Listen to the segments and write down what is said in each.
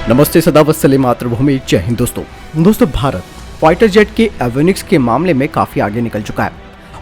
नमस्ते, सदा वत्सले मातृभूमि, जय हिंद। दोस्तों भारत फाइटर जेट के एवियोनिक्स के मामले में काफ़ी आगे निकल चुका है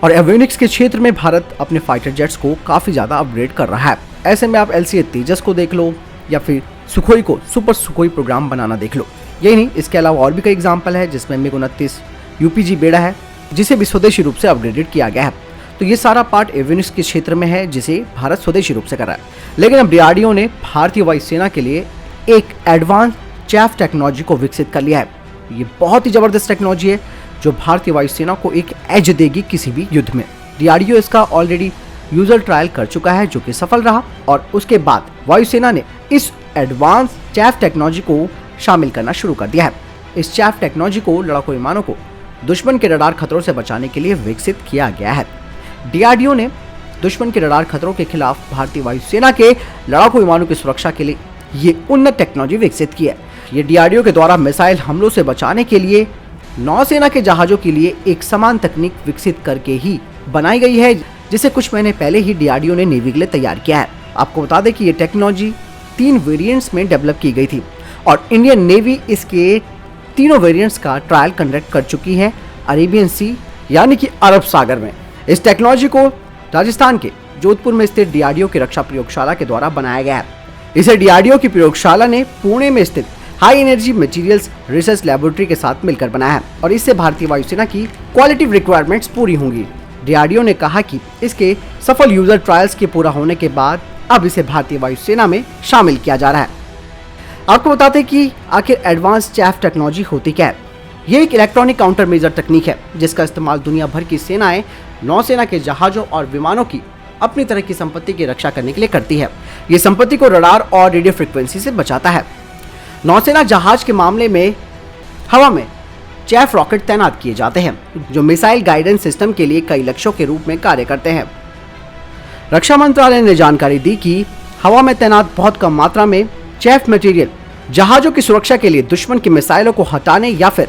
और एवियोनिक्स के क्षेत्र में भारत अपने फाइटर जेट्स को काफ़ी ज़्यादा अपग्रेड कर रहा है। ऐसे में आप LCA तेजस को देख लो या फिर सुखोई को सुपर सुखोई प्रोग्राम बनाना देख लो। यही नहीं, इसके अलावा और भी कई एग्जाम्पल है जिसमें MiG-29 UPG बेड़ा है जिसे भी स्वदेशी रूप से अपग्रेडेड किया गया है। तो ये सारा पार्ट एवियोनिक्स के क्षेत्र में है जिसे भारत स्वदेशी रूप से कर रहा है। लेकिन अब DRDO ने भारतीय वायुसेना के लिए एक एडवांस चैफ टेक्नोलॉजी को विकसित कर लिया है। ये बहुत ही जबरदस्त टेक्नोलॉजी है जो भारतीय वायुसेना को एक एज देगी किसी भी युद्ध में। DRDO इसका ऑलरेडी यूजर ट्रायल कर चुका है जो कि सफल रहा और उसके बाद वायुसेना ने इस एडवांस चैफ टेक्नोलॉजी को शामिल करना शुरू कर दिया है। इस चैफ टेक्नोलॉजी को लड़ाकू विमानों को दुश्मन के रडार खतरों से बचाने के लिए विकसित किया गया है। DRDO ने दुश्मन के रडार खतरों के खिलाफ भारतीय वायुसेना के लड़ाकू विमानों की सुरक्षा के लिए ये उन्नत टेक्नोलॉजी विकसित की है। ये DRDO के द्वारा मिसाइल हमलों से बचाने के लिए नौसेना के जहाजों के लिए एक समान तकनीक विकसित करके ही बनाई गई है, जिसे कुछ महीने पहले ही DRDO ने नेवी के लिए तैयार किया है। आपको बता दें कि ये टेक्नोलॉजी 3 वेरिएंट्स में डेवलप की गई थी और इंडियन नेवी इसके तीनों वेरिएंट्स का ट्रायल कंडक्ट कर चुकी है अरेबियन सी यानी कि अरब सागर में। इस टेक्नोलॉजी को राजस्थान के जोधपुर में स्थित DRDO की रक्षा प्रयोगशाला के द्वारा बनाया गया है। इसे DRDO की प्रयोगशाला ने पुणे में स्थित high energy materials research laboratory के साथ मिलकर बनाया है और इससे भारतीय वायुसेना की क्वालिटी रिक्वायरमेंट्स पूरी होंगी। DRDO ने कहा कि इसके सफल यूजर ट्रायल्स के पूरा होने के बाद अब इसे भारतीय वायुसेना में शामिल किया जा रहा है। आपको बताते हैं कि आखिर एडवांस चैफ टेक्नोलॉजी होती क्या है। ये एक इलेक्ट्रॉनिक काउंटर मेजर तकनीक है जिसका इस्तेमाल दुनिया भर की सेनाएं नौसेना के जहाजों और विमानों की अपनी तरह की संपत्ति की रक्षा करने के लिए करती है। ये संपत्ति को रडार और रेडियो फ्रिक्वेंसी से बचाता है। नौसेना जहाज के मामले में हवा में चैफ रॉकेट तैनात किए जाते हैं जो मिसाइल गाइडेंस सिस्टम के लिए कई लक्ष्यों के रूप में कार्य करते हैं। रक्षा मंत्रालय ने जानकारी दी कि हवा में तैनात बहुत कम मात्रा में चैफ मटेरियल जहाजों की सुरक्षा के लिए दुश्मन की मिसाइलों को हटाने या फिर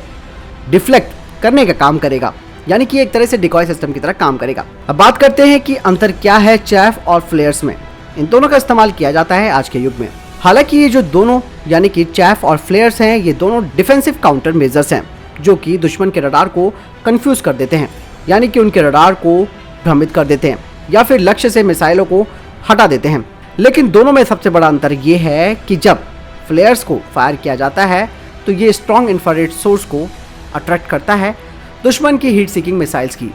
डिफ्लेक्ट करने का काम करेगा, यानी कि एक तरह से डिकॉय सिस्टम की तरह काम करेगा। अब बात करते हैं कि अंतर क्या है चैफ और फ्लेयर्स में। इन दोनों का इस्तेमाल किया जाता है आज के युग में। हालांकि ये जो दोनों यानी कि चैफ और फ्लेयर्स हैं, ये दोनों डिफेंसिव काउंटर मेजर्स हैं जो कि दुश्मन के रडार को कंफ्यूज कर देते हैं, यानी कि उनके रडार को भ्रमित कर देते हैं या फिर लक्ष्य से मिसाइलों को हटा देते हैं। लेकिन दोनों में सबसे बड़ा अंतर ये है कि जब फ्लेयर्स को फायर किया जाता है तो ये स्ट्रॉन्ग इंफ्रारेड सोर्स को अट्रैक्ट करता है दुश्मन की हीट सीकिंग मिसाइल्स की।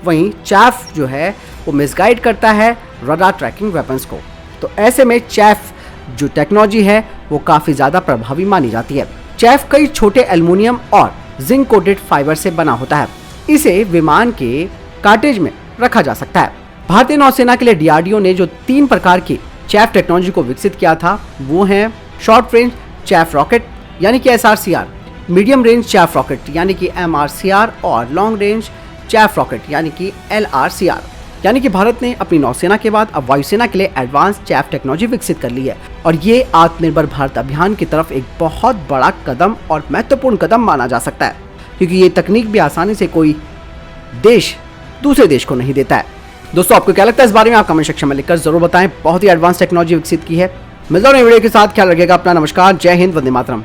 वहीं चैफ जो है वो मिसगाइड करता है रडार ट्रैकिंग वेपन्स को। तो ऐसे में चैफ जो टेक्नोलॉजी है वो काफ़ी ज़्यादा प्रभावी मानी जाती है। चैफ कई छोटे एल्युमिनियम और जिंक कोटेड फाइबर से बना होता है। इसे विमान के कार्टेज में रखा जा सकता है। भारतीय नौसेना के लिए DRDO ने जो 3 प्रकार की चैफ टेक्नोलॉजी को विकसित किया था वो हैं शॉर्ट रेंज चैफ रॉकेट यानी कि SRCR, medium range chaff rocket यानी कि MRCR और लॉन्ग रेंज चैफ रॉकेट यानी कि LRCR। यानी कि भारत ने अपनी नौसेना के बाद अब वायुसेना के लिए एडवांस चैफ टेक्नोलॉजी विकसित कर ली है और ये आत्मनिर्भर भारत अभियान की तरफ एक बहुत बड़ा कदम और महत्वपूर्ण कदम माना जा सकता है, क्योंकि ये तकनीक भी आसानी से कोई देश दूसरे देश को नहीं देता है। दोस्तों आपको क्या लगता है इस बारे में, आप कमेंट सेक्शन में लिखकर जरूर बताएं। बहुत ही एडवांस टेक्नोलॉजी विकसित की है। मिलता हूं नई वीडियो के साथ, ख्याल रखिएगा अपना। नमस्कार, जय हिंद, वंदे मातरम।